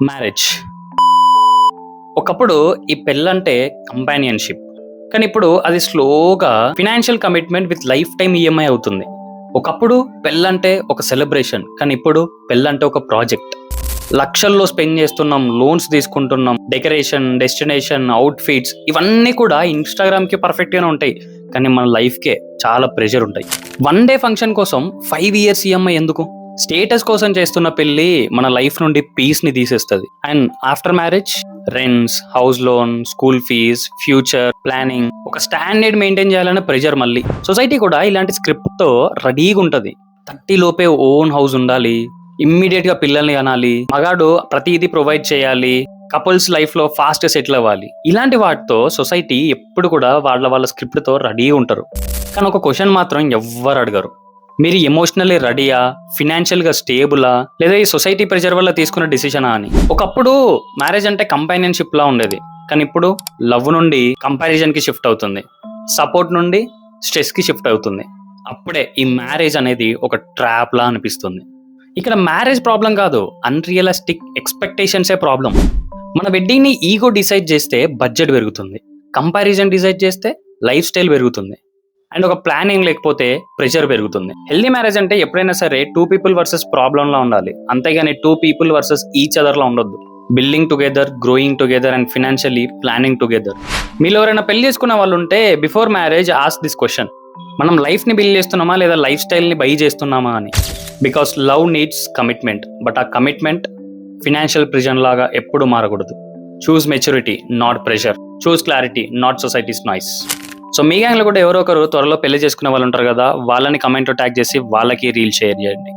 Marriage. ఒకప్పుడు ఈ పెళ్ళంటే కంపానియన్‌షిప్. కానీ ఇప్పుడు అది స్లోగా financial commitment with life time EMI అవుతుంది. ఒకప్పుడు పెళ్ళంటే ఒక సెలబ్రేషన్. కానీ ఇప్పుడు పెళ్ళంటే ఒక ప్రాజెక్ట్. లక్షల్లో స్పెండ్ చేస్తున్నాం, లోన్స్ తీసుకుంటున్నాం, డెకరేషన్, డెస్టినేషన్, అవుట్‌ఫిట్స్ ఇవన్నీ కూడా ఇన్‌స్టాగ్రామ్‌కి పర్ఫెక్ట్‌గానే ఉంటాయి. కానీ మన లైఫ్‌కే చాలా ప్రెషర్ ఉంటాయి. వన్ డే ఫంక్షన్ కోసం 5 ఇయర్స్ ఈఎంఐ ఎందుకు? స్టేటస్ కోసం చేస్తున్న పెళ్లి మన లైఫ్ నుండి పీస్ ని తీసేస్తుంది. And after marriage rents, house loan, school fees, future planning, ఒక స్టాండర్డ్ మెయింటైన్ చేయాలనే ప్రెషర్. మళ్ళీ సొసైటీ కూడా ఇలాంటి స్క్రిప్ట్ తో రెడీగా ఉంటది. 30 లోపే ఓన్ హౌస్ ఉండాలి, ఇమ్మీడియట్ గా పిల్లల్ని కనాలి, మగాడు ప్రతిదీ ప్రొవైడ్ చేయాలి, కపుల్స్ లైఫ్ లో ఫాస్ట్ సెటిల్ అవ్వాలి. ఇలాంటి వాటితో సొసైటీ ఎప్పుడు కూడా వాళ్ళ స్క్రిప్ట్ తో రెడీ ఉంటారు. కానీ ఒక క్వశ్చన్ మాత్రం ఎవ్వరు అడగరు. మీరు ఎమోషనల్లీ రెడీయా, ఫినాన్షియల్ గా స్టేబులా, లేదా ఈ సొసైటీ ప్రెషర్ వల్ల తీసుకున్న డిసిషనా అని. ఒకప్పుడు మ్యారేజ్ అంటే కంపానియన్షిప్ లా ఉండేది. కానీ ఇప్పుడు లవ్ నుండి కంపారిజన్ కి షిఫ్ట్ అవుతుంది, సపోర్ట్ నుండి స్ట్రెస్ కి షిఫ్ట్ అవుతుంది. అప్పుడే ఈ మ్యారేజ్ అనేది ఒక ట్రాప్ లా అనిపిస్తుంది. ఇక్కడ మ్యారేజ్ ప్రాబ్లం కాదు, అన్రియలిస్టిక్ ఎక్స్పెక్టేషన్సే ప్రాబ్లం. మన వెడ్డింగ్ ని ఈగో డిసైడ్ చేస్తే బడ్జెట్ పెరుగుతుంది, కంపారిజన్ డిసైడ్ చేస్తే లైఫ్ స్టైల్ పెరుగుతుంది, అండ్ ఒక ప్లానింగ్ లేకపోతే ప్రెషర్ పెరుగుతుంది. హెల్దీ మ్యారేజ్ అంటే ఎప్పుడైనా సరే 2 పీపుల్ వర్సెస్ ప్రాబ్లం లా ఉండాలి, అంతేగాని 2 పీపుల్ వర్సెస్ ఈచ్ అదర్ లా ఉండొద్దు. Building together, growing together and financially planning together. మీలో ఎవరైనా పెళ్లి చేసుకున్న వాళ్ళు ఉంటే before marriage ask this question: మనం లైఫ్ ని బిల్డ్ చేస్తున్నామా లేదా లైఫ్ స్టైల్ ని బై చేస్తున్నామా అని. Because love needs commitment, but ఆ కమిట్మెంట్ ఫినాన్షియల్ ప్రిజన్ లాగా ఎప్పుడు మారకూడదు. Choose maturity, not pressure. Choose clarity, not society's noise. So మీ గ్యాంగ్ లో కూడా ఎవరో ఒకరు త్వరలో పెళ్లి చేసుకునే వాళ్ళు ఉంటారు కదా, వాళ్ళని కమెంట్ ట్యాగ్ చేసి వాళ్ళకి రీల్ షేర్ చేయండి.